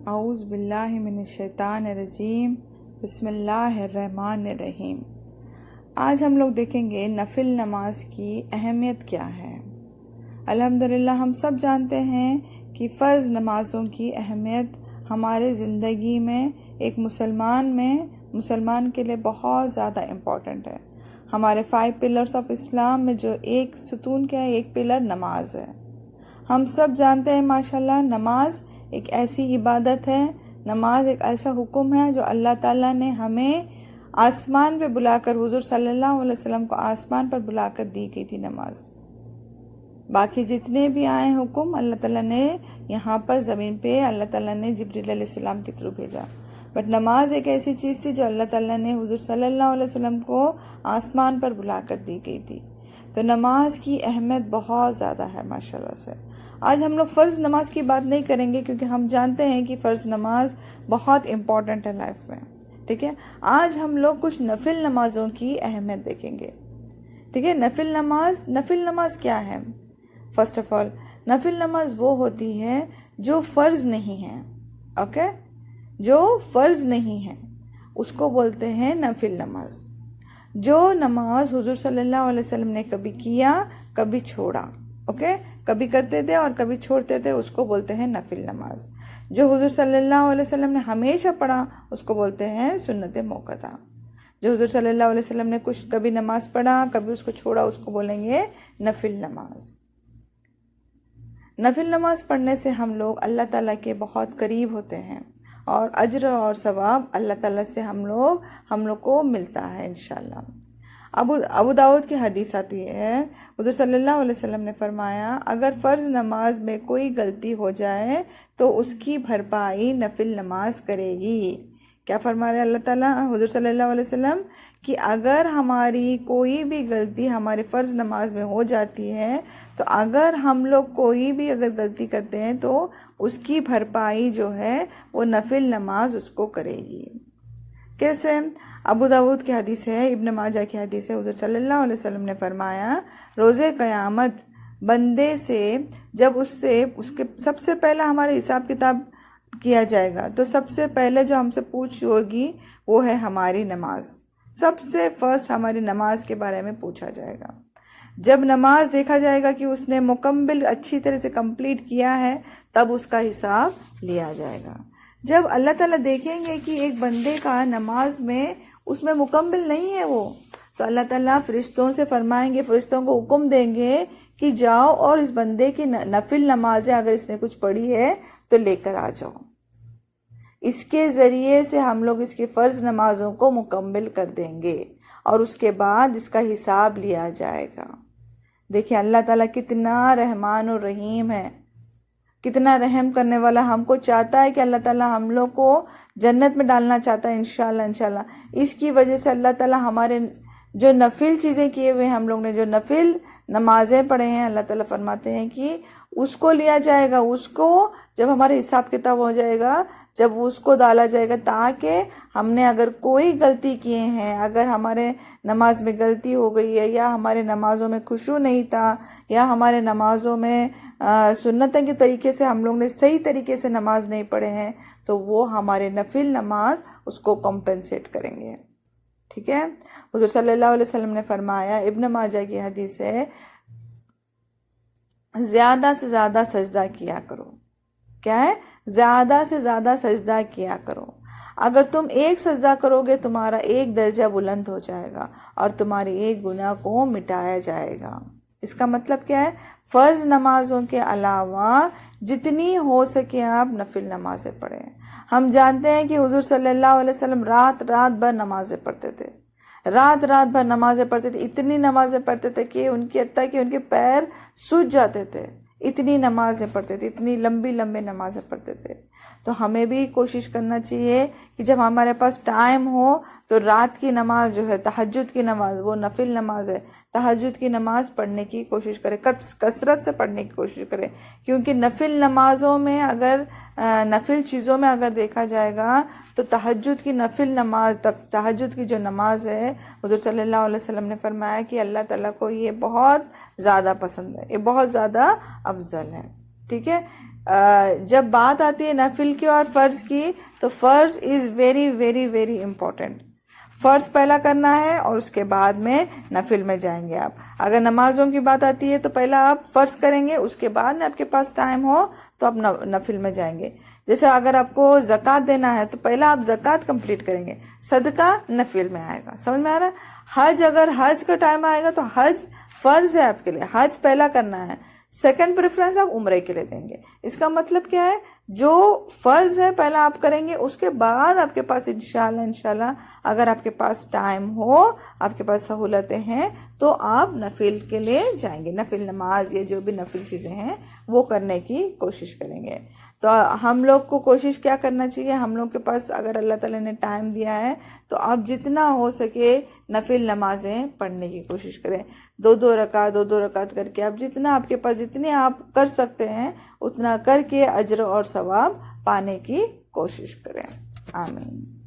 اعوذ باللہ من الشیطان الرجیم، بسم اللہ الرحمن الرحیم۔ آج ہم لوگ دیکھیں گے نفل نماز کی اہمیت کیا ہے۔ الحمدللہ ہم سب جانتے ہیں کہ فرض نمازوں کی اہمیت ہمارے زندگی میں ایک مسلمان کے لیے بہت زیادہ امپورٹنٹ ہے۔ ہمارے 5 پلرز آف اسلام میں جو ایک ستون کیا ہے، ایک پلر نماز ہے۔ ہم سب جانتے ہیں ماشاءاللہ نماز ایک ایسی عبادت ہے، نماز ایک ایسا حکم ہے جو اللہ تعالیٰ نے ہمیں آسمان پہ بلا کر، حضور صلی اللہ علیہ وسلم کو آسمان پر بلا کر دی گئی تھی نماز۔ باقی جتنے بھی آئے حکم اللہ تعالیٰ نے یہاں پر زمین پہ اللہ تعالیٰ نے جبریل علیہ السلام کے تھرو بھیجا، بٹ نماز ایک ایسی چیز تھی جو اللہ تعالیٰ نے حضور صلی اللہ علیہ وسلم کو آسمان پر بلا کر دی گئی تھی۔ تو نماز کی اہمیت بہت زیادہ ہے ماشاءاللہ سے۔ آج ہم لوگ فرض نماز کی بات نہیں کریں گے کیونکہ ہم جانتے ہیں کہ فرض نماز بہت امپورٹنٹ ہے لائف میں، ٹھیک ہے۔ آج ہم لوگ کچھ نفل نمازوں کی اہمیت دیکھیں گے، ٹھیک ہے۔ نفل نماز کیا ہے؟ فرسٹ آف آل نفل نماز وہ ہوتی ہے جو فرض نہیں ہے، اوکے، جو فرض نہیں ہے اس کو بولتے ہیں نفل نماز۔ جو نماز حضور صلی اللہ علیہ وسلم نے کبھی کیا کبھی چھوڑا، اوکے، کبھی کرتے تھے اور کبھی چھوڑتے تھے، اس کو بولتے ہیں نفل نماز۔ جو حضور صلی اللہ علیہ وسلم نے ہمیشہ پڑھا اس کو بولتے ہیں سنت موقتہ۔ جو حضور صلی اللہ علیہ وسلم نے کبھی نماز پڑھا کبھی اس کو چھوڑا، اس کو بولیں گے نفل نماز۔ نفل نماز پڑھنے سے ہم لوگ اللہ تعالیٰ کے بہت قریب ہوتے ہیں اور اجر اور ثواب اللہ تعالیٰ سے ہم لوگ کو ملتا ہے انشاءاللہ۔ ابو داؤد کی حدیث آتی ہے، حضور صلی اللہ علیہ وسلم نے فرمایا اگر فرض نماز میں کوئی غلطی ہو جائے تو اس کی بھرپائی نفل نماز کرے گی۔ کیا فرما رہے اللہ تعالیٰ؟ حضور صلی اللہ علیہ وسلم کہ اگر ہماری کوئی بھی غلطی ہماری فرض نماز میں ہو جاتی ہے تو اگر ہم لوگ کوئی بھی اگر غلطی کرتے ہیں تو اس کی بھرپائی جو ہے وہ نفل نماز اس کو کرے گی۔ کیسے؟ ابو داؤد کی حدیث ہے، ابن ماجہ کی حدیث ہے، حضور صلی اللہ علیہ وسلم نے فرمایا روز قیامت بندے سے جب اس کے سب سے پہلا ہمارے حساب کتاب کیا جائے گا تو سب سے پہلے جو ہم سے پوچھ ہوگی وہ ہے ہماری نماز۔ سب سے فرسٹ ہماری نماز کے بارے میں پوچھا جائے گا۔ جب نماز دیکھا جائے گا کہ اس نے مکمل اچھی طرح سے کمپلیٹ کیا ہے تب اس کا حساب لیا جائے گا۔ جب اللہ تعالیٰ دیکھیں گے کہ ایک بندے کا نماز میں اس میں مکمل نہیں ہے وہ، تو اللہ تعالیٰ فرشتوں سے فرمائیں گے، فرشتوں کو حکم دیں گے کہ جاؤ اور اس بندے کی نفل نمازیں اگر اس نے کچھ پڑھی ہے تو لے کر آ جاؤ۔ اس کے ذریعے سے ہم لوگ اس کی فرض نمازوں کو مکمل کر دیں گے اور اس کے بعد اس کا حساب لیا جائے گا۔ دیکھیں اللہ تعالیٰ کتنا رحمان و رحیم ہے، کتنا رحم کرنے والا، ہم کو چاہتا ہے کہ اللہ تعالیٰ ہم لوگ کو جنت میں ڈالنا چاہتا ہے انشاءاللہ۔ اس کی وجہ سے اللہ تعالیٰ ہمارے جو نفل چیزیں کیے ہوئے ہیں، ہم لوگ نے جو نفل نمازیں پڑھے ہیں، اللہ تعالیٰ فرماتے ہیں کہ اس کو لیا جائے گا، اس کو جب ہمارے حساب کتاب ہو جائے گا جب اس کو ڈالا جائے گا، تاکہ ہم نے اگر کوئی غلطی کیے ہیں، اگر ہمارے نماز میں غلطی ہو گئی ہے یا ہمارے نمازوں میں خشوع نہیں تھا یا ہمارے نمازوں میں سنتیں کے طریقے سے ہم لوگ نے صحیح طریقے سے نماز نہیں پڑھے ہیں تو وہ ہمارے نفل نماز اس کو کمپنسیٹ کریں گے، ٹھیک ہے۔ حضور صلی اللہ علیہ وسلم نے فرمایا، ابن ماجہ کی حدیث ہے، زیادہ سے زیادہ سجدہ کیا کرو۔ کیا ہے؟ زیادہ سے زیادہ سجدہ کیا کرو۔ اگر تم ایک سجدہ کرو گے تمہارا ایک درجہ بلند ہو جائے گا اور تمہاری ایک گناہ کو مٹایا جائے گا۔ اس کا مطلب کیا ہے؟ فرض نمازوں کے علاوہ جتنی ہو سکے آپ نفل نمازیں پڑھیں۔ ہم جانتے ہیں کہ حضور صلی اللہ علیہ وسلم رات بھر نمازیں پڑھتے تھے، رات بھر نمازیں پڑھتے تھے، اتنی نمازیں پڑھتے تھے کہ حتیٰ کہ ان کے پیر سوج جاتے تھے، اتنی نمازیں پڑھتے تھے، اتنی لمبی نمازیں پڑھتے تھے۔ تو ہمیں بھی کوشش کرنا چاہیے کہ جب ہمارے پاس ٹائم ہو تو رات کی نماز جو ہے تہجد کی نماز، وہ نفل نماز ہے، تہجد کی نماز پڑھنے کی کوشش کرے، کثرت سے پڑھنے کی کوشش کرے، کیونکہ نفل نمازوں میں اگر نفل چیزوں میں اگر دیکھا جائے گا تو تہجد کی نفل نماز، تہجد کی جو نماز ہے حضور صلی اللہ علیہ وسلم نے فرمایا کہ اللہ تعالیٰ کو یہ بہت زیادہ پسند ہے، یہ بہت زیادہ افضل ہے، ٹھیک ہے۔ جب بات آتی ہے نفل کی اور فرض کی تو فرض is very very very important. فرض پہلا کرنا ہے اور اس کے بعد میں نفل میں جائیں گے آپ. اگر نمازوں کی بات آتی ہے تو پہلا آپ فرض کریں گے, اس کے بعد میں آپ کے پاس ٹائم ہو تو آپ نفل میں جائیں گے. جیسے اگر آپ کو زکوٰۃ دینا ہے تو پہلا آپ زکوٰۃ کمپلیٹ کریں گے, صدقہ نفل میں آئے گا. سمجھ میں آ رہا ہے؟ حج, اگر حج کا ٹائم آئے گا تو حج فرض ہے آپ کے لیے, حج پہلا کرنا ہے, سیکنڈ پریفرنس آپ عمرے کے لیے دیں گے. اس کا مطلب کیا ہے؟ جو فرض ہے پہلا آپ کریں گے, اس کے بعد آپ کے پاس انشاءاللہ اگر آپ کے پاس ٹائم ہو, آپ کے پاس سہولتیں ہیں تو آپ نفل کے لیے جائیں گے. نفل نماز یا جو بھی نفل چیزیں ہیں وہ کرنے کی کوشش کریں گے. تو ہم لوگ کو کوشش کیا کرنا چاہیے؟ ہم لوگ کے پاس اگر اللہ تعالیٰ نے ٹائم دیا ہے تو آپ جتنا ہو سکے نفل نمازیں پڑھنے کی کوشش کریں. دو رکعت کر کے آپ جتنا آپ کے پاس جتنے آپ کر سکتے ہیں اتنا کر کے اجر اور ثواب پانے کی کوشش کریں. آمین.